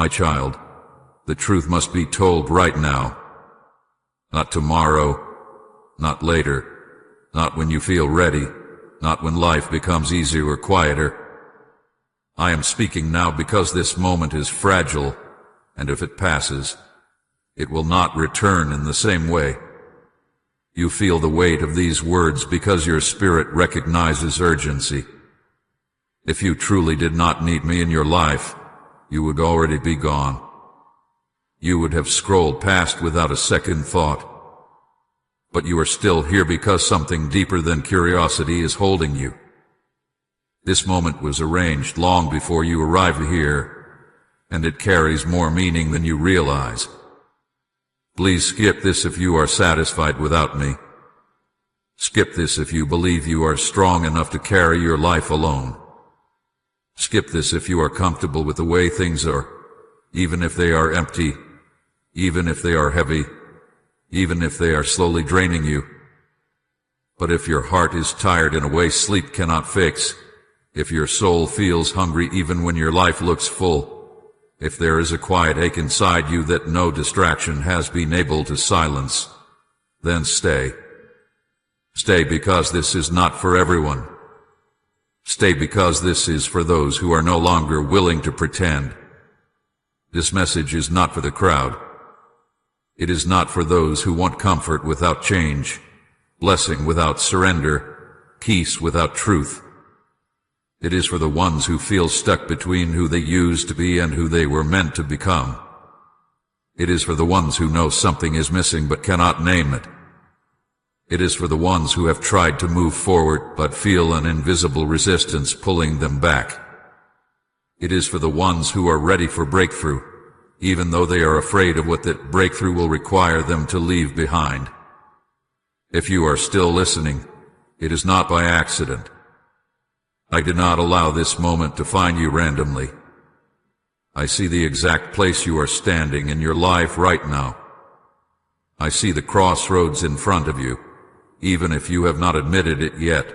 My child, the truth must be told right now. Not tomorrow, not later, not when you feel ready, not when life becomes easier or quieter. I am speaking now because this moment is fragile, and if it passes, it will not return in the same way. You feel the weight of these words because your spirit recognizes urgency. If you truly did not need me in your life, you would already be gone. You would have scrolled past without a second thought. But you are still here because something deeper than curiosity is holding you. This moment was arranged long before you arrived here, and it carries more meaning than you realize. Please skip this if you are satisfied without me. Skip this if you believe you are strong enough to carry your life alone. Skip this if you are comfortable with the way things are, even if they are empty, even if they are heavy, even if they are slowly draining you. But if your heart is tired in a way sleep cannot fix, if your soul feels hungry even when your life looks full, if there is a quiet ache inside you that no distraction has been able to silence, then stay. Stay because this is not for everyone. Stay because this is for those who are no longer willing to pretend. This message is not for the crowd. It is not for those who want comfort without change, blessing without surrender, peace without truth. It is for the ones who feel stuck between who they used to be and who they were meant to become. It is for the ones who know something is missing but cannot name it. It is for the ones who have tried to move forward but feel an invisible resistance pulling them back. It is for the ones who are ready for breakthrough, even though they are afraid of what that breakthrough will require them to leave behind. If you are still listening, it is not by accident. I did not allow this moment to find you randomly. I see the exact place you are standing in your life right now. I see the crossroads in front of you, even if you have not admitted it yet.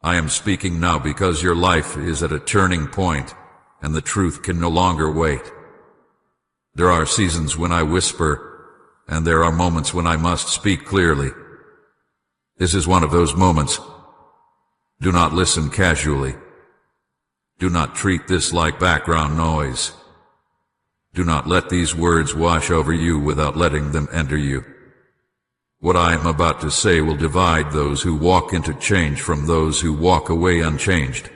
I am speaking now because your life is at a turning point, and the truth can no longer wait. There are seasons when I whisper, and there are moments when I must speak clearly. This is one of those moments. Do not listen casually. Do not treat this like background noise. Do not let these words wash over you without letting them enter you. What I am about to say will divide those who walk into change from those who walk away unchanged.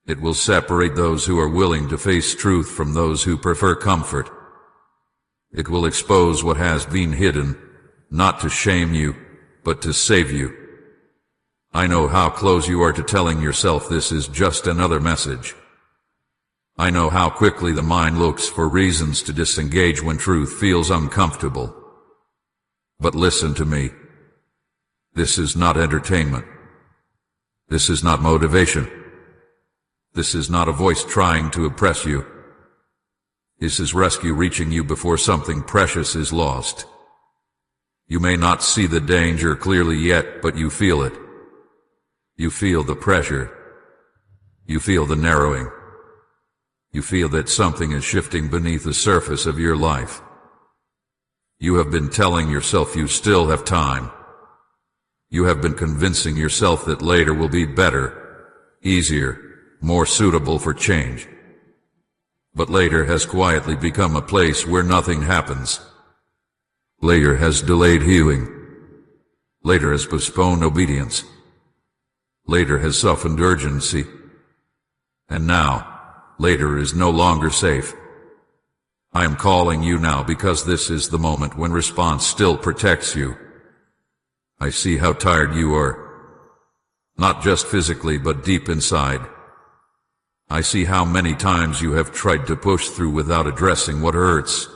It will separate those who are willing to face truth from those who prefer comfort. It will expose what has been hidden, not to shame you, but to save you. I know how close you are to telling yourself this is just another message. I know how quickly the mind looks for reasons to disengage when truth feels uncomfortable. But listen to me. This is not entertainment. This is not motivation. This is not a voice trying to oppress you. This is rescue reaching you before something precious is lost. You may not see the danger clearly yet, but you feel it. You feel the pressure. You feel the narrowing. You feel that something is shifting beneath the surface of your life. You have been telling yourself you still have time. You have been convincing yourself that later will be better, easier, more suitable for change. But later has quietly become a place where nothing happens. Later has delayed healing. Later has postponed obedience. Later has softened urgency. And now, later is no longer safe. I am calling you now because this is the moment when response still protects you. I see how tired you are, not just physically but deep inside. I see how many times you have tried to push through without addressing what hurts.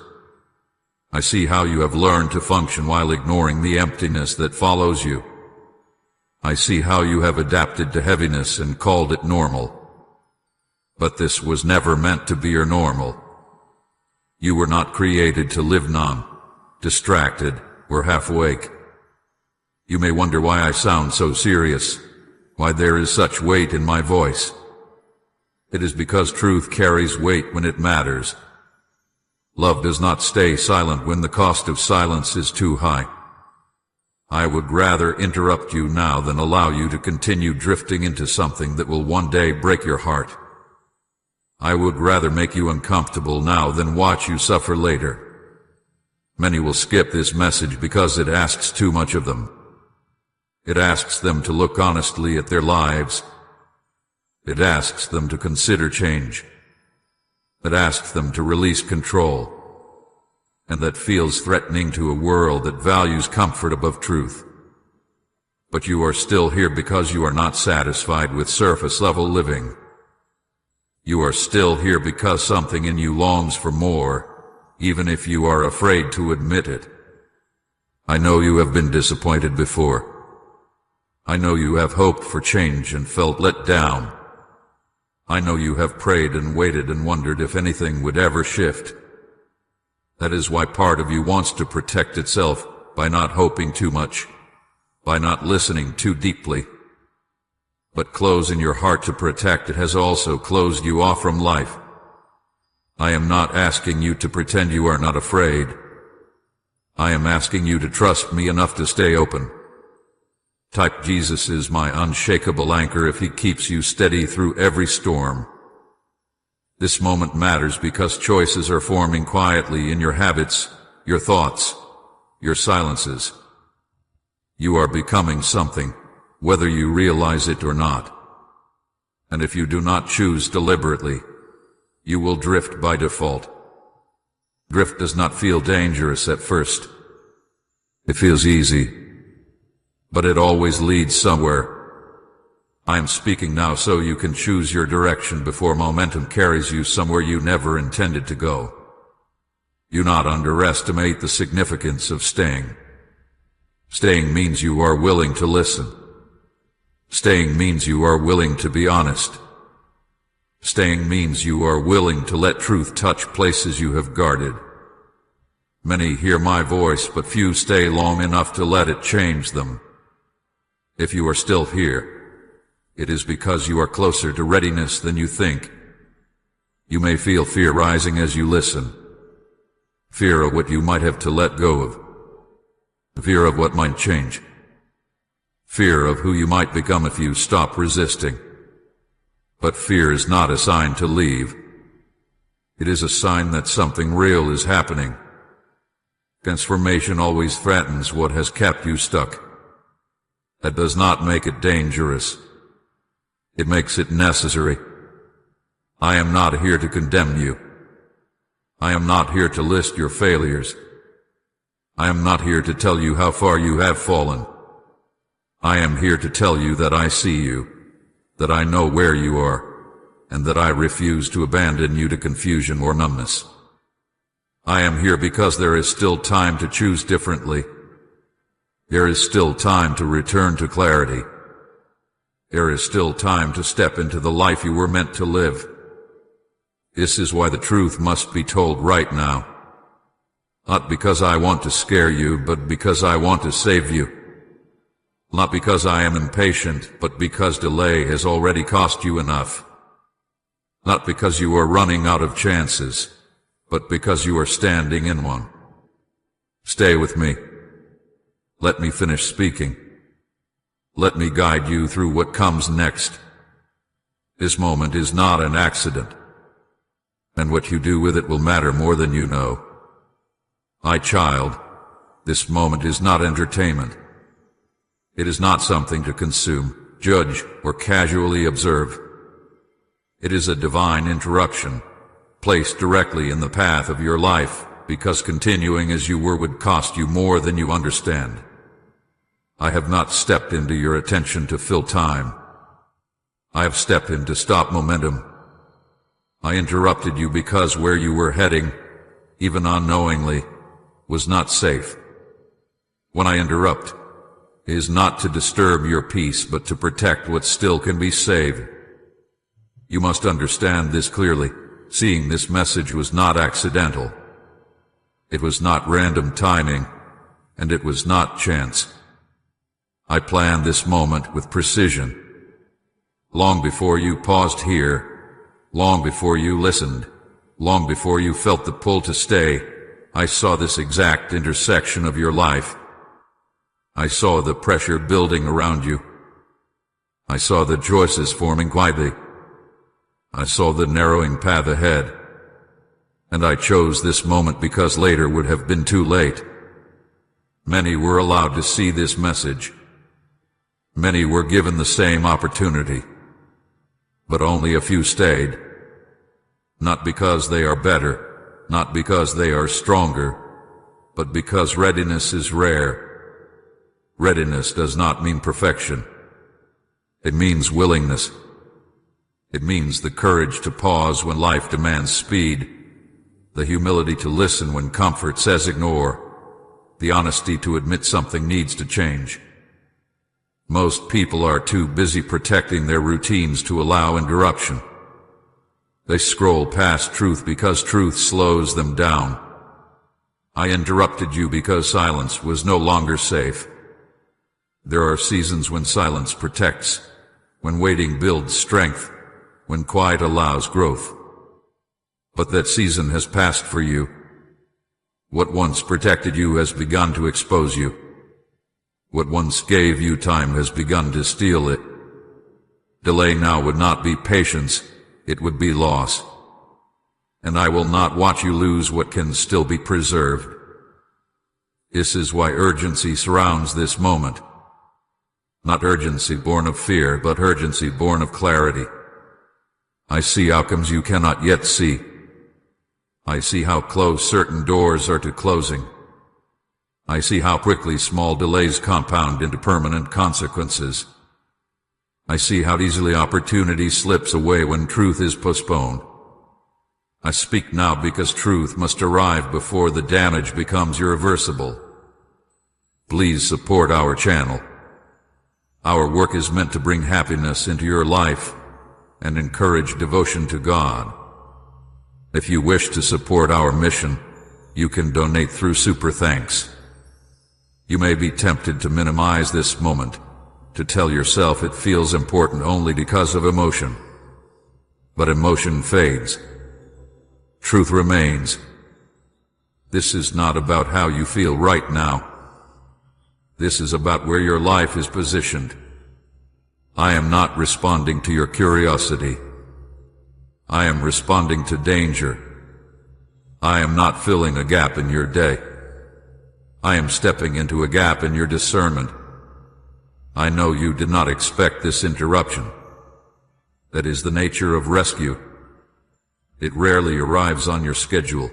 I see how you have learned to function while ignoring the emptiness that follows you. I see how you have adapted to heaviness and called it normal. But this was never meant to be your normal. You were not created to live numb, distracted, or half-awake. You may wonder why I sound so serious, why there is such weight in my voice. It is because truth carries weight when it matters. Love does not stay silent when the cost of silence is too high. I would rather interrupt you now than allow you to continue drifting into something that will one day break your heart. I would rather make you uncomfortable now than watch you suffer later. Many will skip this message because it asks too much of them. It asks them to look honestly at their lives. It asks them to consider change. It asks them to release control. And that feels threatening to a world that values comfort above truth. But you are still here because you are not satisfied with surface-level living. You are still here because something in you longs for more, even if you are afraid to admit it. I know you have been disappointed before. I know you have hoped for change and felt let down. I know you have prayed and waited and wondered if anything would ever shift. That is why part of you wants to protect itself by not hoping too much, by not listening too deeply. But closing your heart to protect it has also closed you off from life. I am not asking you to pretend you are not afraid. I am asking you to trust me enough to stay open. Type Jesus is my unshakable anchor if he keeps you steady through every storm. This moment matters because choices are forming quietly in your habits, your thoughts, your silences. You are becoming something, whether you realize it or not. And if you do not choose deliberately, you will drift by default. Drift does not feel dangerous at first. It feels easy, but it always leads somewhere. I am speaking now so you can choose your direction before momentum carries you somewhere you never intended to go. Do not underestimate the significance of staying. Staying means you are willing to listen. Staying means you are willing to be honest. Staying means you are willing to let truth touch places you have guarded. Many hear my voice, but few stay long enough to let it change them. If you are still here, it is because you are closer to readiness than you think. You may feel fear rising as you listen. Fear of what you might have to let go of. Fear of what might change. Fear of who you might become if you stop resisting. But fear is not a sign to leave. It is a sign that something real is happening. Transformation always threatens what has kept you stuck. That does not make it dangerous. It makes it necessary. I am not here to condemn you. I am not here to list your failures. I am not here to tell you how far you have fallen. I am here to tell you that I see you, that I know where you are, and that I refuse to abandon you to confusion or numbness. I am here because there is still time to choose differently. There is still time to return to clarity. There is still time to step into the life you were meant to live. This is why the truth must be told right now. Not because I want to scare you, but because I want to save you. Not because I am impatient, but because delay has already cost you enough. Not because you are running out of chances, but because you are standing in one. Stay with me. Let me finish speaking. Let me guide you through what comes next. This moment is not an accident, and what you do with it will matter more than you know. My child, this moment is not entertainment. It is not something to consume, judge, or casually observe. It is a divine interruption, placed directly in the path of your life, because continuing as you were would cost you more than you understand. I have not stepped into your attention to fill time. I have stepped in to stop momentum. I interrupted you because where you were heading, even unknowingly, was not safe. When I interrupt, it is not to disturb your peace, but to protect what still can be saved. You must understand this clearly. Seeing this message was not accidental. It was not random timing, and it was not chance. I planned this moment with precision. Long before you paused here, Long before you listened, long before you felt the pull to stay, I saw this exact intersection of your life. I saw the pressure building around you. I saw the choices forming quietly. I saw the narrowing path ahead. And I chose this moment because later would have been too late. Many were allowed to see this message. Many were given the same opportunity. But only a few stayed. Not because they are better, not because they are stronger, but because readiness is rare. Readiness does not mean perfection. It means willingness. It means the courage to pause when life demands speed, the humility to listen when comfort says ignore, the honesty to admit something needs to change. Most people are too busy protecting their routines to allow interruption. They scroll past truth because truth slows them down. I interrupted you because silence was no longer safe. There are seasons when silence protects, when waiting builds strength, when quiet allows growth. But that season has passed for you. What once protected you has begun to expose you. What once gave you time has begun to steal it. Delay now would not be patience, it would be loss. And I will not watch you lose what can still be preserved. This is why urgency surrounds this moment. Not urgency born of fear, but urgency born of clarity. I see outcomes you cannot yet see. I see how close certain doors are to closing. I see how quickly small delays compound into permanent consequences. I see how easily opportunity slips away when truth is postponed. I speak now because truth must arrive before the damage becomes irreversible. Please support our channel. Our work is meant to bring happiness into your life and encourage devotion to God. If you wish to support our mission, you can donate through Super Thanks. You may be tempted to minimize this moment, to tell yourself it feels important only because of emotion. But emotion fades. Truth remains. This is not about how you feel right now. This is about where your life is positioned. I am not responding to your curiosity. I am responding to danger. I am not filling a gap in your day. I am stepping into a gap in your discernment. I know you did not expect this interruption. That is the nature of rescue. It rarely arrives on your schedule.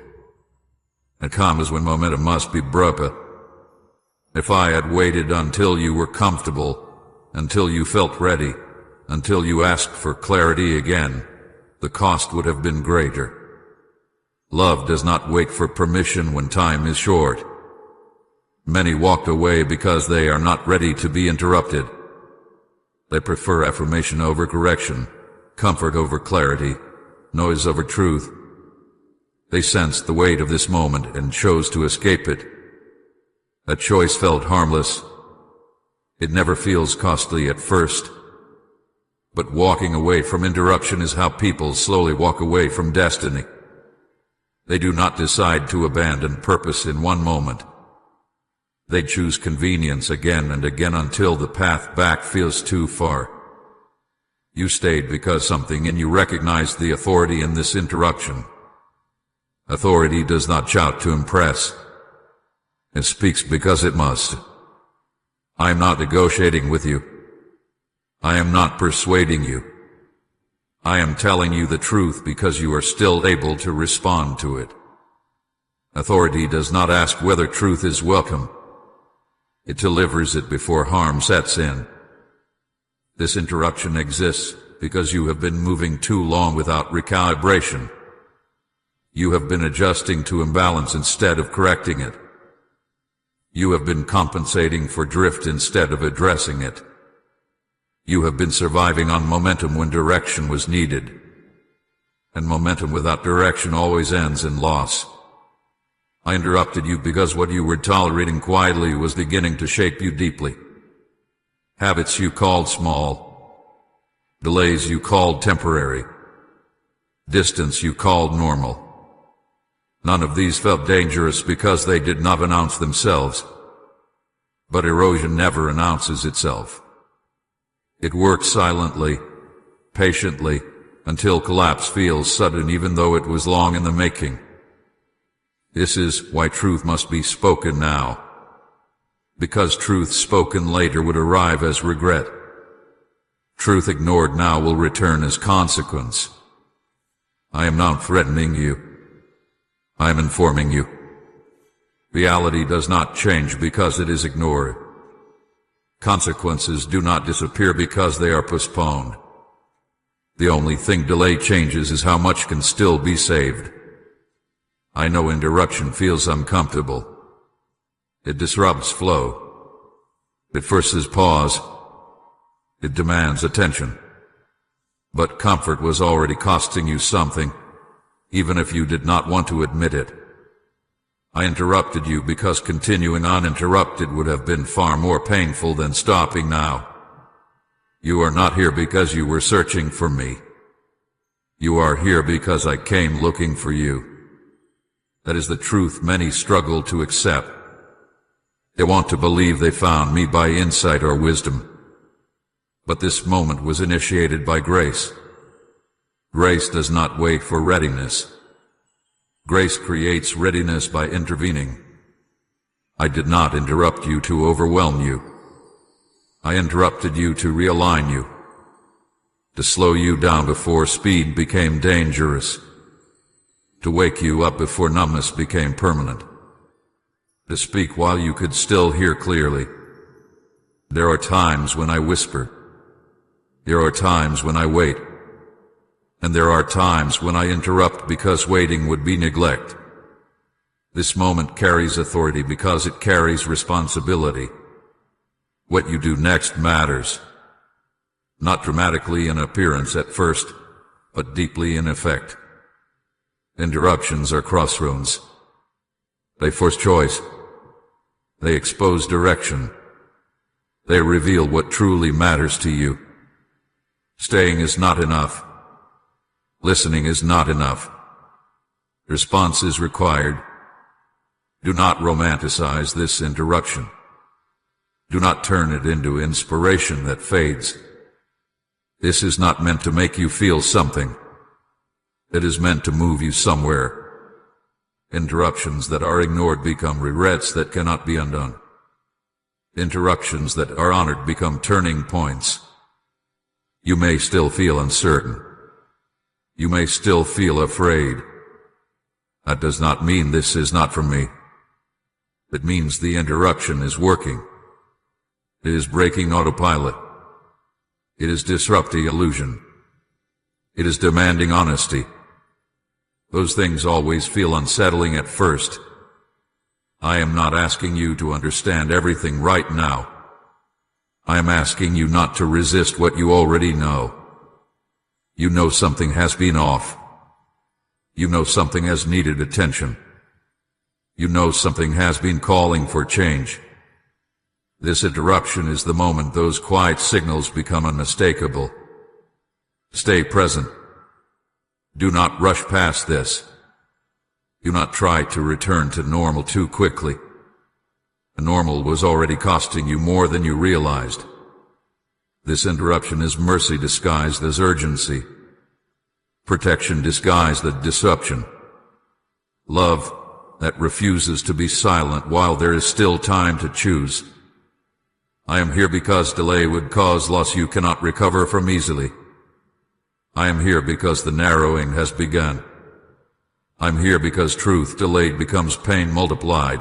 It comes when momentum must be broken. If I had waited until you were comfortable, until you felt ready, until you asked for clarity again, the cost would have been greater. Love does not wait for permission when time is short. Many walked away because they are not ready to be interrupted. They prefer affirmation over correction, comfort over clarity, noise over truth. They sensed the weight of this moment and chose to escape it. That choice felt harmless. It never feels costly at first. But walking away from interruption is how people slowly walk away from destiny. They do not decide to abandon purpose in one moment. They choose convenience again and again until the path back feels too far. You stayed because something in you recognized the authority in this interruption. Authority does not shout to impress. It speaks because it must. I am not negotiating with you. I am not persuading you. I am telling you the truth because you are still able to respond to it. Authority does not ask whether truth is welcome. It delivers it before harm sets in. This interruption exists because you have been moving too long without recalibration. You have been adjusting to imbalance instead of correcting it. You have been compensating for drift instead of addressing it. You have been surviving on momentum when direction was needed. And momentum without direction always ends in loss. I interrupted you because what you were tolerating quietly was beginning to shape you deeply. Habits you called small. Delays you called temporary. distance you called normal. None of these felt dangerous because they did not announce themselves. But erosion never announces itself. It works silently, patiently, until collapse feels sudden even though it was long in the making. This is why truth must be spoken now. Because truth spoken later would arrive as regret. Truth ignored now will return as consequence. I am not threatening you. I am informing you. Reality does not change because it is ignored. Consequences do not disappear because they are postponed. The only thing delay changes is how much can still be saved. I know interruption feels uncomfortable. It disrupts flow. It forces pause. It demands attention. But comfort was already costing you something, even if you did not want to admit it. I interrupted you because continuing uninterrupted would have been far more painful than stopping now. You are not here because you were searching for me. You are here because I came looking for you. That is the truth many struggle to accept. They want to believe they found me by insight or wisdom. But this moment was initiated by grace. Grace does not wait for readiness. Grace creates readiness by intervening. I did not interrupt you to overwhelm you. I interrupted you to realign you, to slow you down before speed became dangerous, to wake you up before numbness became permanent, to speak while you could still hear clearly. There are times when I whisper. There are times when I wait. And there are times when I interrupt because waiting would be neglect. This moment carries authority because it carries responsibility. What you do next matters. Not dramatically in appearance at first, but deeply in effect. Interruptions are crossroads. They force choice. They expose direction. They reveal what truly matters to you. Staying is not enough. Listening is not enough. Response is required. Do not romanticize this interruption. Do not turn it into inspiration that fades. This is not meant to make you feel something. It is meant to move you somewhere. Interruptions that are ignored become regrets that cannot be undone. Interruptions that are honored become turning points. You may still feel uncertain. You may still feel afraid. That does not mean this is not for me. It means the interruption is working. It is breaking autopilot. It is disrupting illusion. It is demanding honesty. Those things always feel unsettling at first. I am not asking you to understand everything right now. I am asking you not to resist what you already know. You know something has been off. You know something has needed attention. You know something has been calling for change. This interruption is the moment those quiet signals become unmistakable. Stay present. Do not rush past this. Do not try to return to normal too quickly. The normal was already costing you more than you realized. This interruption is mercy disguised as urgency. Protection disguised as disruption. Love that refuses to be silent while there is still time to choose. I am here because delay would cause loss you cannot recover from easily. I am here because the narrowing has begun. I'm here because truth delayed becomes pain multiplied.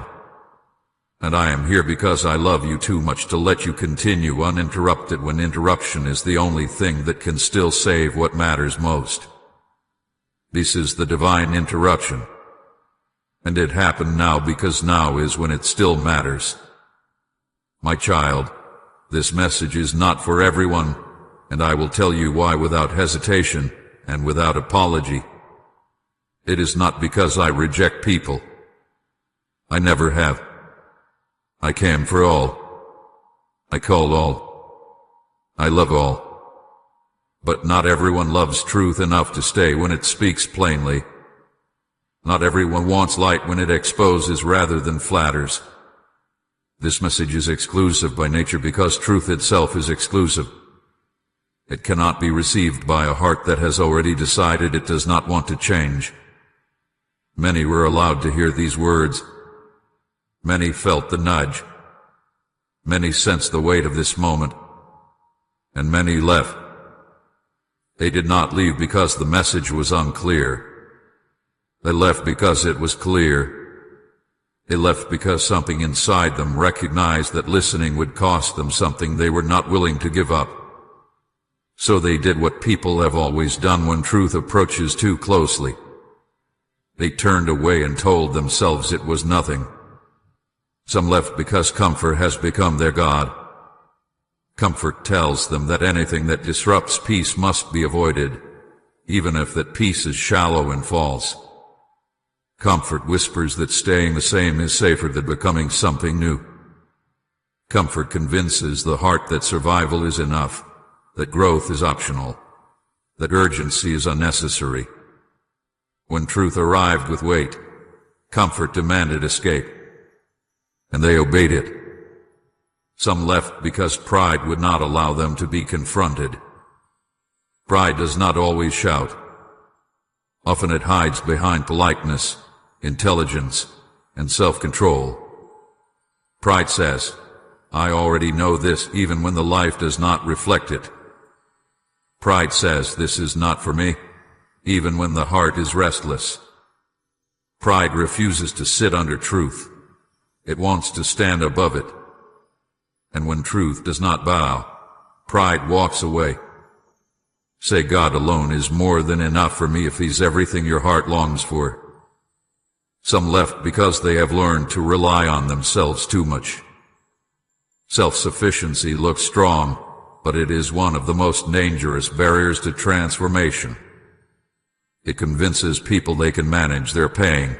And I am here because I love you too much to let you continue uninterrupted when interruption is the only thing that can still save what matters most. This is the divine interruption. And it happened now because now is when it still matters. My child, this message is not for everyone, and I will tell you why without hesitation and without apology. It is not because I reject people. I never have. I came for all. I call all. I love all. But not everyone loves truth enough to stay when it speaks plainly. Not everyone wants light when it exposes rather than flatters. This message is exclusive by nature because truth itself is exclusive. It cannot be received by a heart that has already decided it does not want to change. Many were allowed to hear these words. Many felt the nudge. Many sensed the weight of this moment. And many left. They did not leave because the message was unclear. They left because it was clear. They left because something inside them recognized that listening would cost them something they were not willing to give up. So they did what people have always done when truth approaches too closely. They turned away and told themselves it was nothing. Some left because comfort has become their god. Comfort tells them that anything that disrupts peace must be avoided, even if that peace is shallow and false. Comfort whispers that staying the same is safer than becoming something new. Comfort convinces the heart that survival is enough, that growth is optional, that urgency is unnecessary. When truth arrived with weight, comfort demanded escape, and they obeyed it. Some left because pride would not allow them to be confronted. Pride does not always shout. Often it hides behind politeness, intelligence, and self-control. Pride says, I already know this, even when the life does not reflect it. Pride says, this is not for me, even when the heart is restless. Pride refuses to sit under truth. It wants to stand above it. And when truth does not bow, pride walks away. Say, God alone is more than enough for me if He's everything your heart longs for. Some left because they have learned to rely on themselves too much. Self-sufficiency looks strong, but it is one of the most dangerous barriers to transformation. It convinces people they can manage their pain,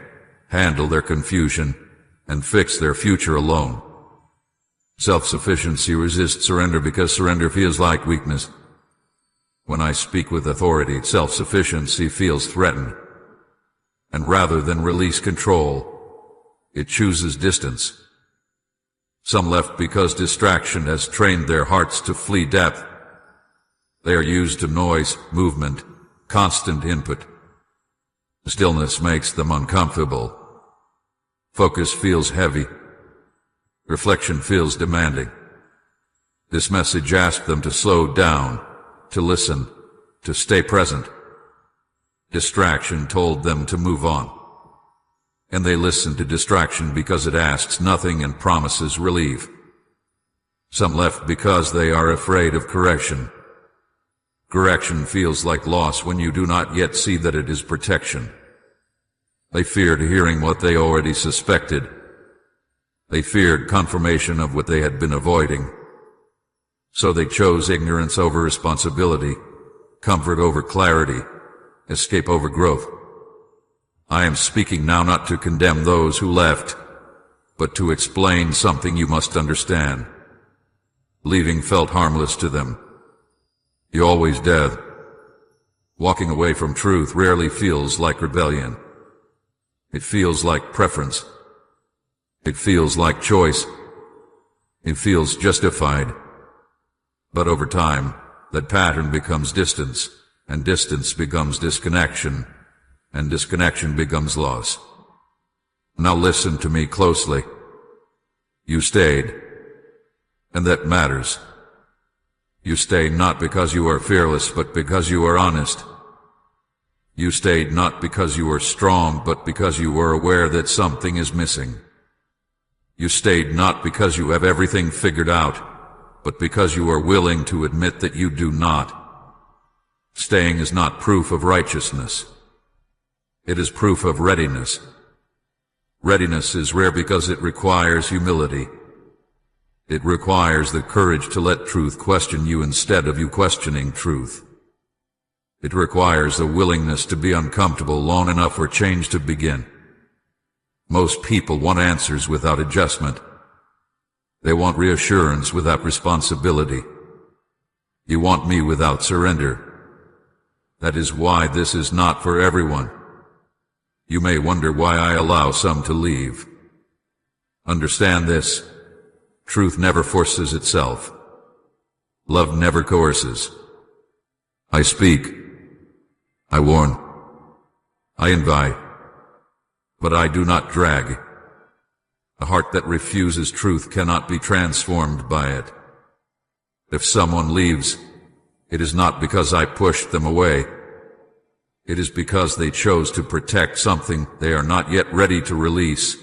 handle their confusion, and fix their future alone. Self-sufficiency resists surrender because surrender feels like weakness. When I speak with authority, self-sufficiency feels threatened. And rather than release control, it chooses distance. Some left because distraction has trained their hearts to flee depth. They are used to noise, movement, constant input. Stillness makes them uncomfortable. Focus feels heavy. Reflection feels demanding. This message asked them to slow down, to listen, to stay present. Distraction told them to move on. And they listened to distraction because it asks nothing and promises relief. Some left because they are afraid of correction. Correction feels like loss when you do not yet see that it is protection. They feared hearing what they already suspected. They feared confirmation of what they had been avoiding. So they chose ignorance over responsibility, comfort over clarity, escape over growth. I am speaking now not to condemn those who left, but to explain something you must understand. Leaving felt harmless to them. You always did. Walking away from truth rarely feels like rebellion. It feels like preference. It feels like choice. It feels justified. But over time, that pattern becomes distance, and distance becomes disconnection, and disconnection becomes loss. Now listen to me closely. You stayed, and that matters. You stayed not because you are fearless, but because you are honest. You stayed not because you were strong, but because you were aware that something is missing. You stayed not because you have everything figured out, but because you are willing to admit that you do not. Staying is not proof of righteousness. It is proof of readiness. Readiness is rare because it requires humility. It requires the courage to let truth question you instead of you questioning truth. It requires a willingness to be uncomfortable long enough for change to begin. Most people want answers without adjustment. They want reassurance without responsibility. You want me without surrender. That is why this is not for everyone. You may wonder why I allow some to leave. Understand this. Truth never forces itself. Love never coerces. I speak. I warn. I invite. But I do not drag. A heart that refuses truth cannot be transformed by it. If someone leaves, it is not because I pushed them away. It is because they chose to protect something they are not yet ready to release.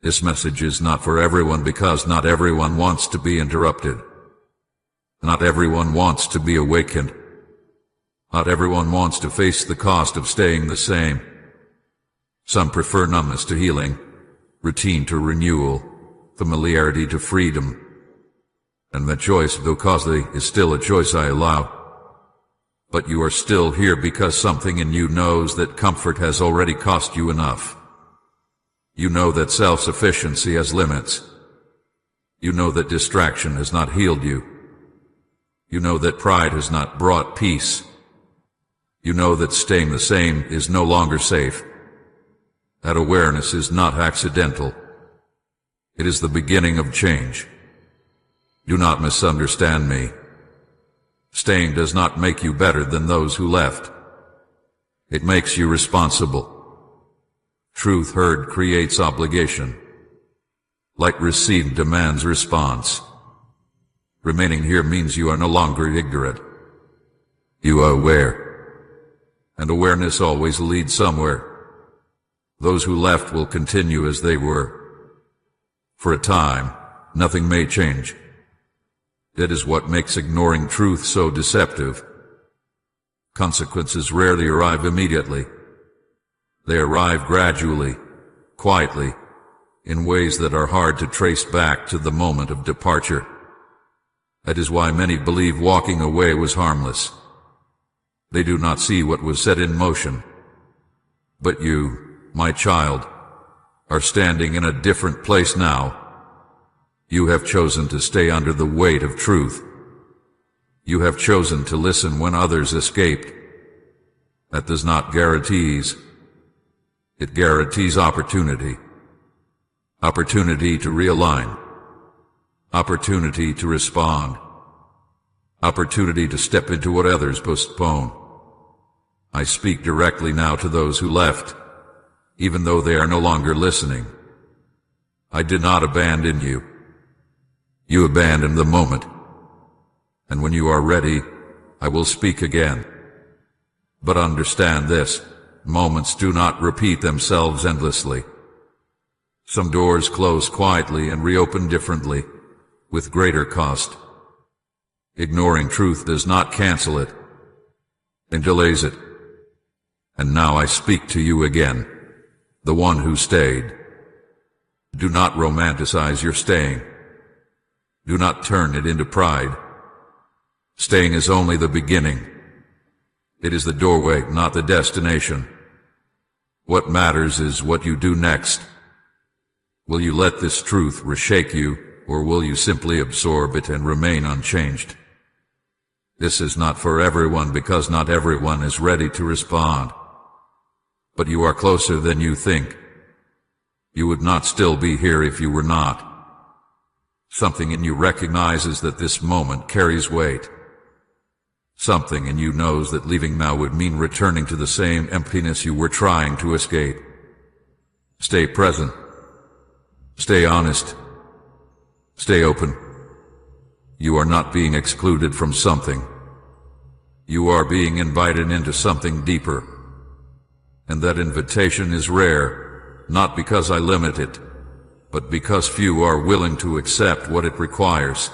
This message is not for everyone because not everyone wants to be interrupted. Not everyone wants to be awakened. Not everyone wants to face the cost of staying the same. Some prefer numbness to healing, routine to renewal, familiarity to freedom. And that choice, though costly, is still a choice I allow. But you are still here because something in you knows that comfort has already cost you enough. You know that self-sufficiency has limits. You know that distraction has not healed you. You know that pride has not brought peace. You know that staying the same is no longer safe. That awareness is not accidental. It is the beginning of change. Do not misunderstand me. Staying does not make you better than those who left. It makes you responsible. Truth heard creates obligation. Light received demands response. Remaining here means you are no longer ignorant. You are aware. And awareness always leads somewhere. Those who left will continue as they were. For a time, nothing may change. That is what makes ignoring truth so deceptive. Consequences rarely arrive immediately. They arrive gradually, quietly, in ways that are hard to trace back to the moment of departure. That is why many believe walking away was harmless. They do not see what was set in motion. But you, my child, are standing in a different place now. You have chosen to stay under the weight of truth. You have chosen to listen when others escaped. That does not guarantees. It guarantees opportunity. Opportunity to realign. Opportunity to respond. Opportunity to step into what others postpone. I speak directly now to those who left, even though they are no longer listening. I did not abandon you. You abandoned the moment. And when you are ready, I will speak again. But understand this, moments do not repeat themselves endlessly. Some doors close quietly and reopen differently, with greater cost. Ignoring truth does not cancel it, and delays it. And now I speak to you again, the one who stayed. Do not romanticize your staying. Do not turn it into pride. Staying is only the beginning. It is the doorway, not the destination. What matters is what you do next. Will you let this truth reshake you, or will you simply absorb it and remain unchanged? This is not for everyone because not everyone is ready to respond. But you are closer than you think. You would not still be here if you were not. Something in you recognizes that this moment carries weight. Something in you knows that leaving now would mean returning to the same emptiness you were trying to escape. Stay present. Stay honest. Stay open. You are not being excluded from something. You are being invited into something deeper. And that invitation is rare, not because I limit it, but because few are willing to accept what it requires.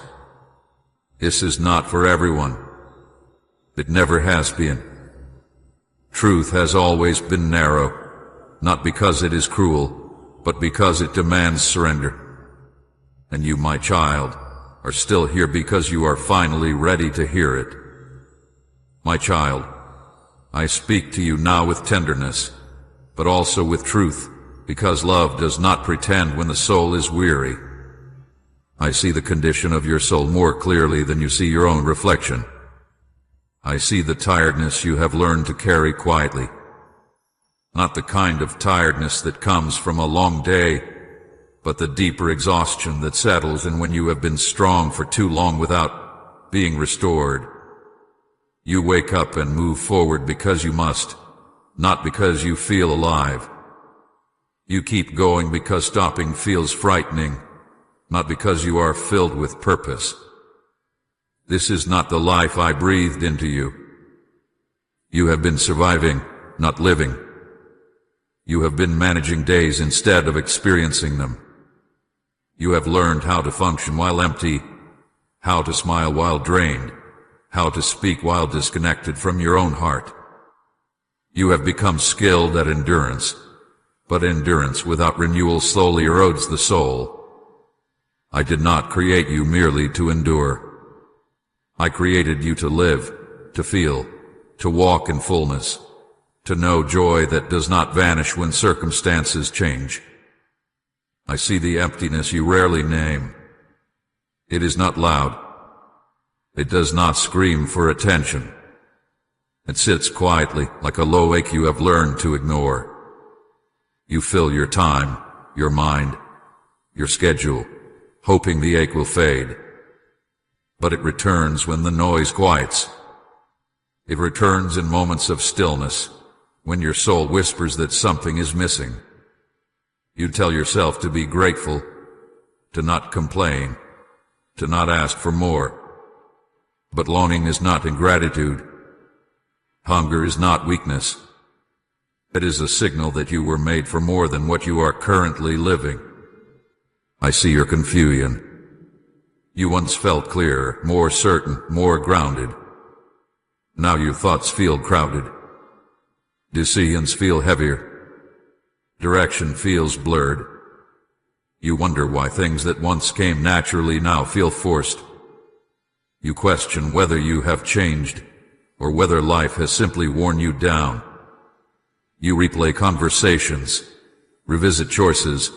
This is not for everyone. It never has been. Truth has always been narrow, not because it is cruel, but because it demands surrender. And you, my child, are still here because you are finally ready to hear it. My child, I speak to you now with tenderness, but also with truth, because love does not pretend when the soul is weary. I see the condition of your soul more clearly than you see your own reflection. I see the tiredness you have learned to carry quietly. Not the kind of tiredness that comes from a long day, but the deeper exhaustion that settles in when you have been strong for too long without being restored. You wake up and move forward because you must, not because you feel alive. You keep going because stopping feels frightening, not because you are filled with purpose. This is not the life I breathed into you. You have been surviving, not living. You have been managing days instead of experiencing them. You have learned how to function while empty, how to smile while drained, how to speak while disconnected from your own heart. You have become skilled at endurance, but endurance without renewal slowly erodes the soul. I did not create you merely to endure. I created you to live, to feel, to walk in fullness, to know joy that does not vanish when circumstances change. I see the emptiness you rarely name. It is not loud. It does not scream for attention. It sits quietly like a low ache you have learned to ignore. You fill your time, your mind, your schedule, hoping the ache will fade. But it returns when the noise quiets. It returns in moments of stillness, when your soul whispers that something is missing. You tell yourself to be grateful, to not complain, to not ask for more. But longing is not ingratitude. Hunger is not weakness. It is a signal that you were made for more than what you are currently living. I see your confusion. You once felt clearer, more certain, more grounded. Now your thoughts feel crowded. Decisions feel heavier. Direction feels blurred. You wonder why things that once came naturally now feel forced. You question whether you have changed, or whether life has simply worn you down. You replay conversations, revisit choices,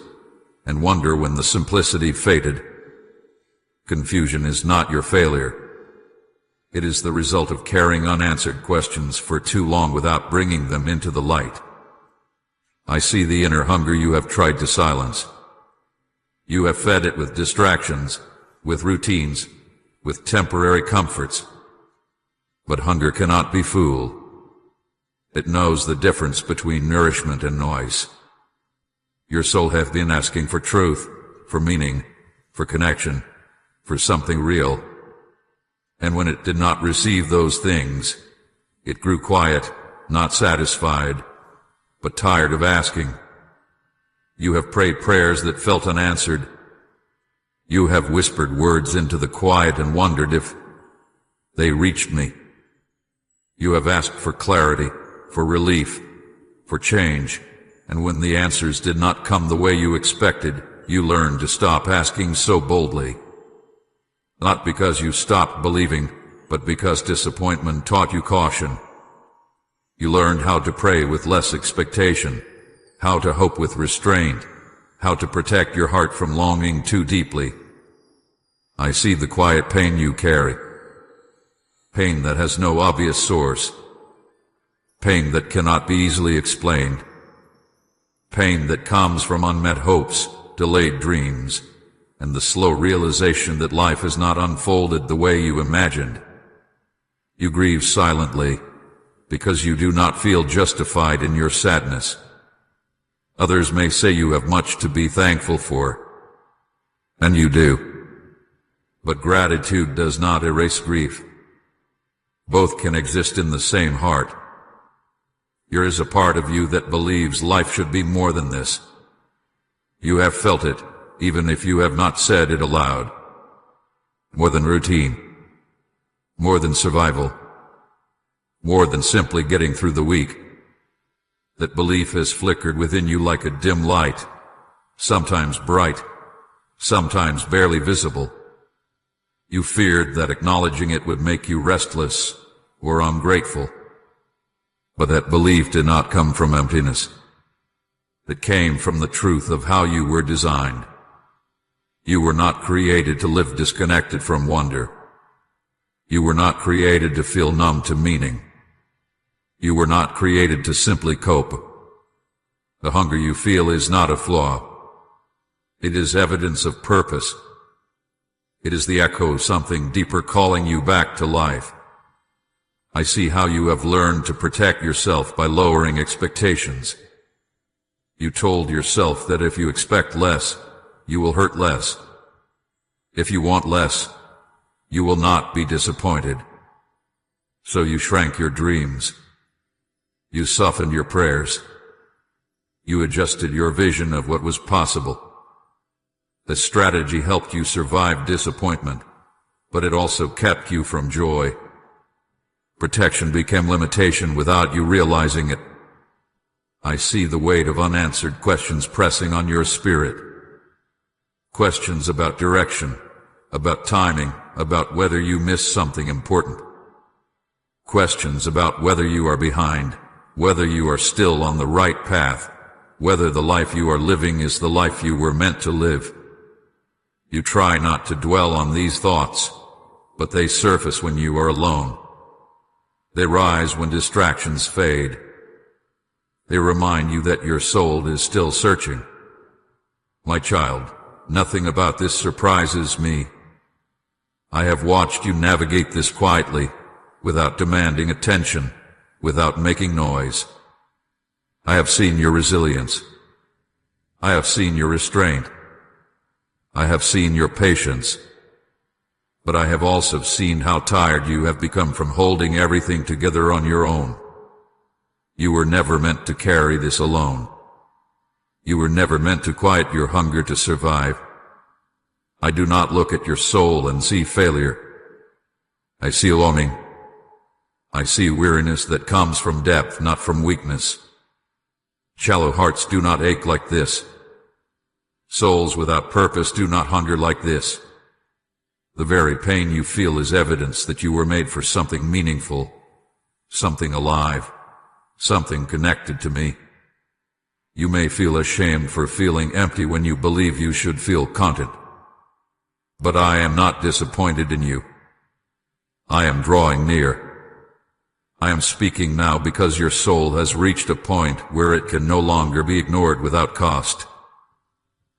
and wonder when the simplicity faded. Confusion is not your failure. It is the result of carrying unanswered questions for too long without bringing them into the light. I see the inner hunger you have tried to silence. You have fed it with distractions, with routines, with temporary comforts. But hunger cannot be fooled. It knows the difference between nourishment and noise. Your soul has been asking for truth, for meaning, for connection, for something real. And when it did not receive those things, it grew quiet, not satisfied, but tired of asking. You have prayed prayers that felt unanswered. You have whispered words into the quiet and wondered if they reached me. You have asked for clarity, for relief, for change, and when the answers did not come the way you expected, you learned to stop asking so boldly. Not because you stopped believing, but because disappointment taught you caution. You learned how to pray with less expectation, how to hope with restraint, how to protect your heart from longing too deeply. I see the quiet pain you carry. Pain that has no obvious source. Pain that cannot be easily explained. Pain that comes from unmet hopes, delayed dreams, and the slow realization that life has not unfolded the way you imagined. You grieve silently because you do not feel justified in your sadness. Others may say you have much to be thankful for, and you do. But gratitude does not erase grief. Both can exist in the same heart. There is a part of you that believes life should be more than this. You have felt it, even if you have not said it aloud. More than routine. More than survival. More than simply getting through the week. That belief has flickered within you like a dim light, sometimes bright, sometimes barely visible. You feared that acknowledging it would make you restless or ungrateful. But that belief did not come from emptiness. It came from the truth of how you were designed. You were not created to live disconnected from wonder. You were not created to feel numb to meaning. You were not created to simply cope. The hunger you feel is not a flaw. It is evidence of purpose. It is the echo of something deeper calling you back to life. I see how you have learned to protect yourself by lowering expectations. You told yourself that if you expect less, you will hurt less. If you want less, you will not be disappointed. So you shrank your dreams. You softened your prayers. You adjusted your vision of what was possible. This strategy helped you survive disappointment, but it also kept you from joy. Protection became limitation without you realizing it. I see the weight of unanswered questions pressing on your spirit. Questions about direction, about timing, about whether you missed something important. Questions about whether you are behind, whether you are still on the right path, whether the life you are living is the life you were meant to live. You try not to dwell on these thoughts, but they surface when you are alone. They rise when distractions fade. They remind you that your soul is still searching. My child, nothing about this surprises me. I have watched you navigate this quietly, without demanding attention, without making noise. I have seen your resilience. I have seen your restraint. I have seen your patience. But I have also seen how tired you have become from holding everything together on your own. You were never meant to carry this alone. You were never meant to quiet your hunger to survive. I do not look at your soul and see failure. I see longing. I see weariness that comes from depth, not from weakness. Shallow hearts do not ache like this. Souls without purpose do not hunger like this. The very pain you feel is evidence that you were made for something meaningful, something alive, something connected to me. You may feel ashamed for feeling empty when you believe you should feel content. But I am not disappointed in you. I am drawing near. I am speaking now because your soul has reached a point where it can no longer be ignored without cost.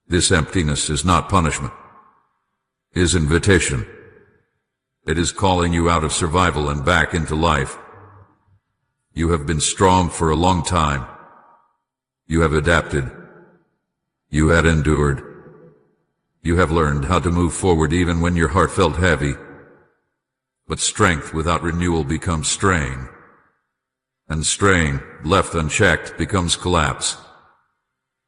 This emptiness is not punishment. It is invitation. It is calling you out of survival and back into life. You have been strong for a long time. You have adapted. You had endured. You have learned how to move forward even when your heart felt heavy. But strength without renewal becomes strain. And strain, left unchecked, becomes collapse.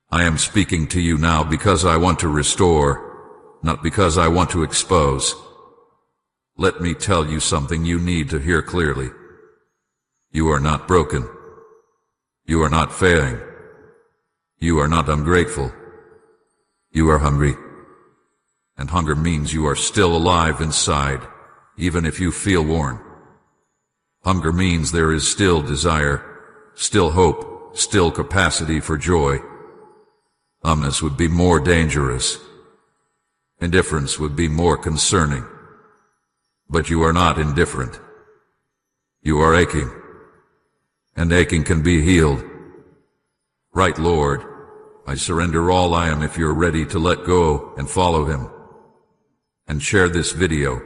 I am speaking to you now because I want to restore, not because I want to expose. Let me tell you something you need to hear clearly. You are not broken. You are not failing. You are not ungrateful. You are hungry. And hunger means you are still alive inside, even if you feel worn. Hunger means there is still desire, still hope, still capacity for joy. Numbness would be more dangerous. Indifference would be more concerning. But you are not indifferent. You are aching. And aching can be healed. Right, Lord, I surrender all I am if you're ready to let go and follow Him. And share this video